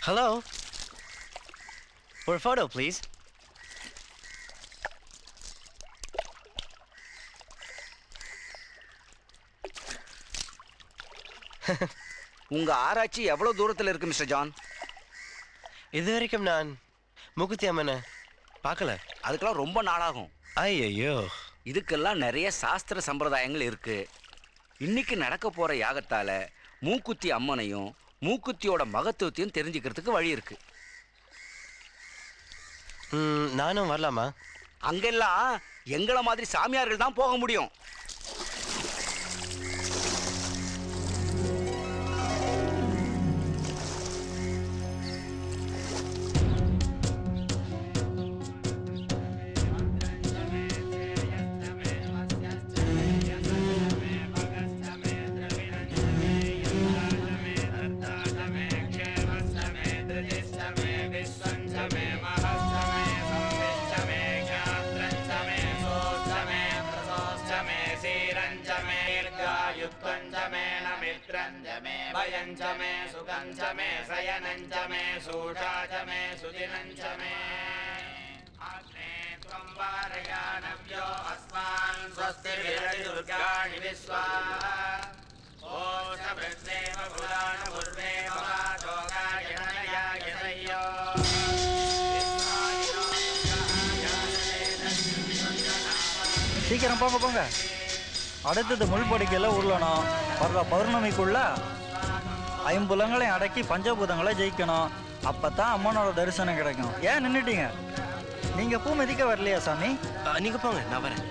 Hello, ஒரு photo please. உங்க ஆராய்ச்சி எவ்வளவு தூரத்தில் இருக்கு மிஸ்டர் ஜான்? இது வரைக்கும் நான் மூக்குத்தி அம்மனை பார்க்கல. அதுக்கெல்லாம் ரொம்ப நாளாகும். ஐயோ, இதுக்கெல்லாம் நிறைய சாஸ்திர சம்பிரதாயங்கள் இருக்கு. இன்னைக்கு நடக்க போற யாகத்தால மூக்குத்தி அம்மனையும் மூக்குத்தியோட மகத்துவத்தையும் தெரிஞ்சுக்கிறதுக்கு வழி இருக்கு. நானும் வரலாமா? அங்கெல்லாம் எங்களை மாதிரி சாமியார்கள் தான் போக முடியும். भयञ्च मे सुगञ्च मे शयनञ्च मे सूषा च मे सुदिनञ्च मे अग्ने त्वं वारयानव्यो अस्मान् स्वस्तिर्विरतिदुर्गाणि विश्वा ओषभृद्देव पुराणपूर्वे भवातोगाय जनयायतयो சீக்கிரம் போங்க போங்க. அடுத்தது முள்படிக்கையில் உருளணும். வர்ற பௌர்ணமிக்குள்ள ஐம்புலங்களையும் அடக்கி பஞ்சபூதங்களை ஜெயிக்கணும். அப்பதான் அம்மனோட தரிசனம் கிடைக்கும். ஏன் நின்றுட்டீங்க? நீங்க பூ மிதிக்க வரலையா சாமி? நீங்க போங்க, நான் வரேன்.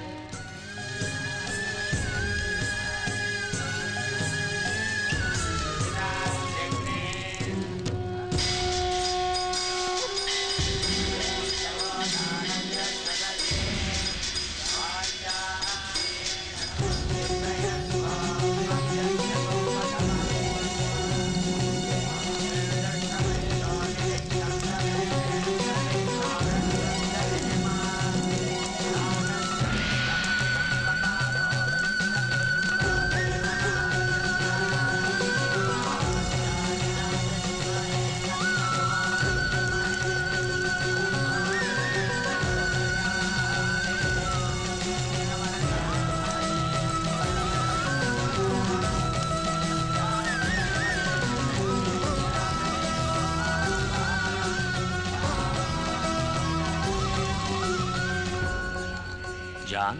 ஜான்,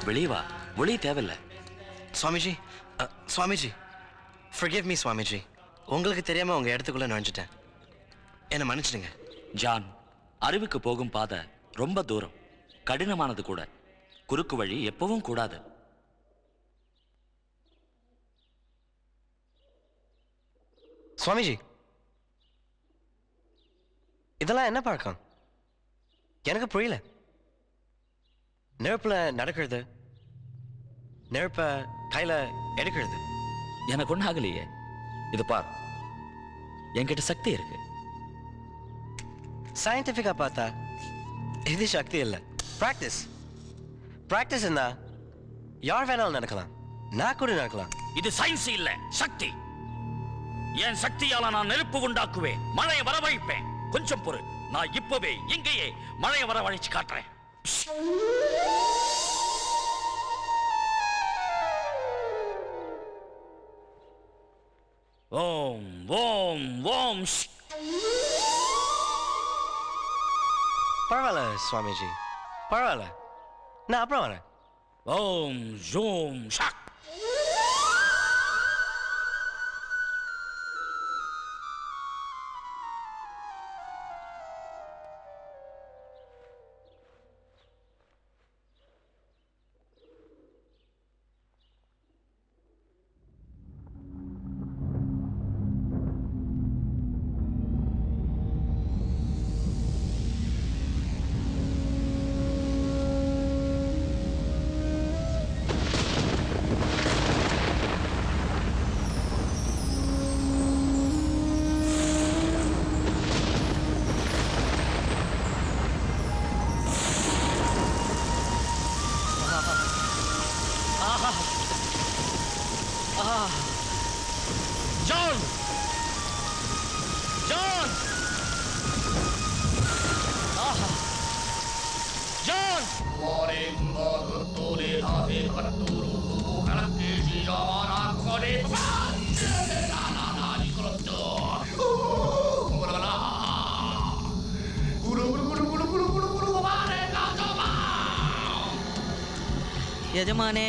வெளியே வா. ஒளி தேவையில்லை. Swamiji, Swamiji, forgive me Swamiji. உங்களுக்கு தெரியாம உங்க இடத்துக்குள்ள நுழைஞ்சிட்டேன். என்னை மன்னிச்சிடுங்க. ஜான், அறிவுக்கு போகும் பாதை ரொம்ப தூரம், கடினமானது கூட. குறுக்கு வழி எப்பவும் கூடாது. சுவாமிஜி, இதெல்லாம் என்ன பழக்கம்? எனக்கு புரியல. நெருப்புல நடக்கிறது, நெருப்ப கையில எடுக்கிறது. எனக்கு ஒன்றும் ஆகலையே. இது பார், என்கிட்ட சக்தி இருக்கு. சயின்டிஃபிக்கா பார்த்தா இது சக்தி இல்லை, பிராக்டிஸ். பிராக்டிஸ் இருந்தா யார் வேணாலும் நடக்கலாம், நான் கூட நடக்கலாம். இது சயின்ஸ் இல்ல, சக்தி. என் சக்தியால நான் நெருப்பு உண்டாக்குவேன், மழையை வரவழைப்பேன். கொஞ்சம் பொறு, நான் இப்பவே இங்கேயே மழையை வரவழைச்சு காட்டுறேன். ஓம் ஓம் ஓம். பரவாயில்ல சுவாமிஜி, பரவாயில்ல, நான் அப்புறம் வரேன். ஓம் ஜோம் ஷாக். John! John! எஜமானே,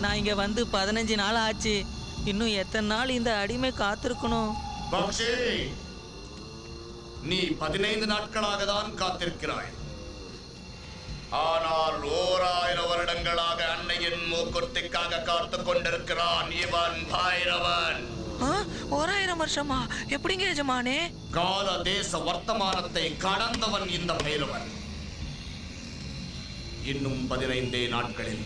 நான் இங்க வந்து 15 நாள் ஆச்சு. இன்னும் எத்தனை நாள் இந்த அடிமை காத்திருக்கணும்? பக்ஷி, நீ 15 நாட்களாக தான் காத்திருக்கிறாய். ஆனால் 1000 வருடங்களாக அன்னையின் மூக்குத்திக்காக காத்து கொண்டிருக்கிறான் இவன் பைரவன். 1000 வருஷமா? எப்படிங்க எஜமானே? கால தேச வர்த்தமானத்தை கடந்தவன் இந்த பைரவன். இன்னும் 15 நாட்களில்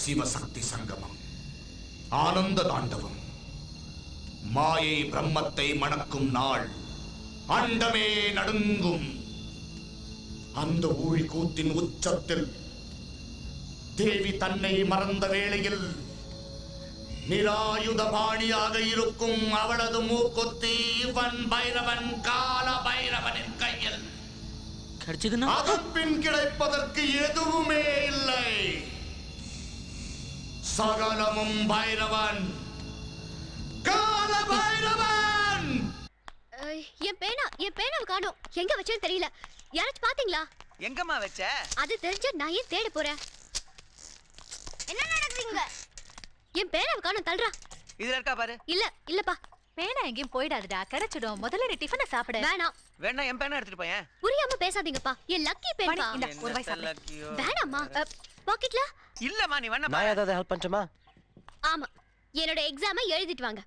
சிவசக்தி சங்கமம், ஆனந்த தாண்டவம், மாயை பிரம்மத்தை மணக்கும் நாள். அண்டமே நடுங்கும். அந்த ஊழி கூத்தின் உச்சத்தில் தேவி தன்னை மறந்த வேளையில் நிராயுத பாணியாக இருக்கும் அவளது மூக்குத்தி இவன் பைரவன் கால பைரவனின் கையில். அதன் பின் கிடைப்பதற்கு எதுவுமே இல்லை. சகலமும் பைரவன், கால பைரவன். என் பேனாவை காணோம். எங்க வச்சேன்னு தெரியல. யாராச்சும் பாத்தீங்களா? எங்கம்மா வச்ச? அது தெரிஞ்சா நான் ஏன் தேட போறேன்? என்ன நடக்குதுங்க? என் பேனாவை காணோம். தள்ளுறா. இதுல இருக்கா பாரு. இல்லப்பா. பேனா எங்கேயும் போயிடாதுடா, கிடைச்சிடும். முதல்ல நீ டிஃபனை சாப்பிட. வேணாம். வேணா என் பேனா எடுத்துட்டு போயேன். புரியாம பேசாதீங்கப்பா. என் லக்கி பேனா. இந்த ஒரு வாய் சாப்பிடு. வேணாம்மா. பாக்கெட்ல இல்லம்மா, நீ வேணா நான் ஏதாவது ஹெல்ப் பண்ணட்டுமா? ஆமா, என்னோட எக்ஸாமை எழுதிட்டு வாங்க.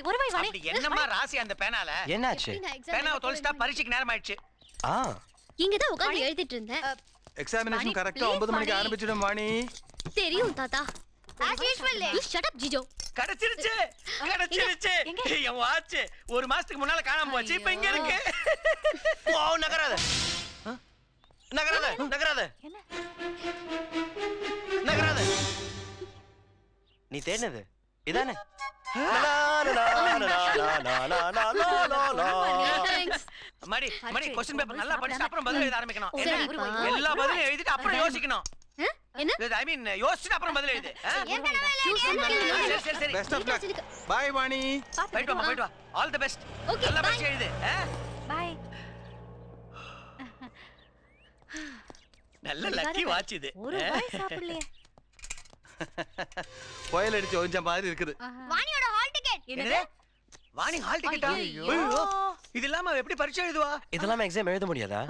ஒரு வாய் வாணி. என்னம்மா ராசி அந்த பேனால? என்னாச்சு? பேனாவை தொலைச்சிட்டா பரீட்சைக்கு நேரம் ஆயிடுச்சு. இங்கதான் உட்கார்ந்து எழுதிட்டு இருந்தேன். எக்ஸாமினேஷன் கரெக்டா 9 மணிக்கு ஆரம்பிச்சிடும் வாணி. தெரியும் தாத்தா. As usual. You shut up, Jijo. கிடைச்சிருச்சு. என் வாட்ச் ஒரு மாசத்துக்கு முன்னால காணாம போச்சு. இப்ப இங்க இருக்கு. நகராத. நீ தேடினது இதானே? மடி क्वेश्चन பேப்பர் நல்லா படிச்சு அப்புறம் பதில் எழுத ஆரம்பிக்கணும். சரிப்பா. எல்லா பதிலும் எழுதிட்டு அப்புறம் யோசிக்கணும். என்ன? ஐ மீன் யோசிச்சுட்டு அப்புறம் பதில் எழுது. சரி. Best of luck. Bye Vani. போயிட்டு வா. All the best. Okay, நல்லா bye. படிச்சு எழுது. பை. நல்ல லக்கி வாட்ச் இது. ஒரு வாய் சாப்பிடலையே. புயல் அடிச்சு ஒஞ்ச மாதிரி இருக்குது. வாணியோட ஹால் டிக்கெட். என்னது? வாணி ஹால் டிக்கெட்டா? ஐயோ. இது இல்லாம அவ எப்படி பரீட்சை எழுதுவா? இதெல்லாம் எக்ஸாம் எழுத முடியாதா?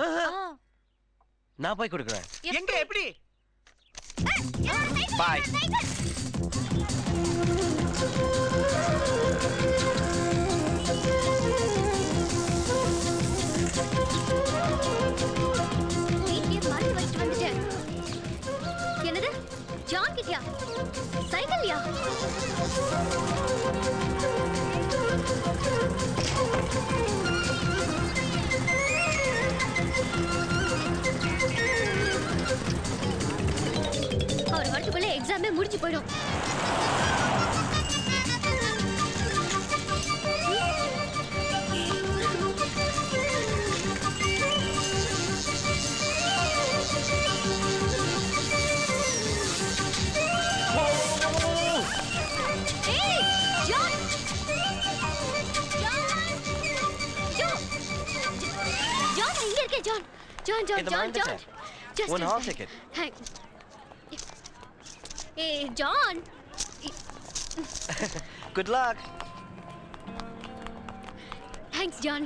நான் போய் கொடுக்குறேன். எங்க எப்படி? பாய். என்னது? ஜான் கிட்டியா? சைக்கிள்யா? அவர் வரதுக்குள்ள எக்ஸாமே முடிஞ்சு போயிடும். John. Just one hall ticket. Hey, John. Good luck. Thanks, John.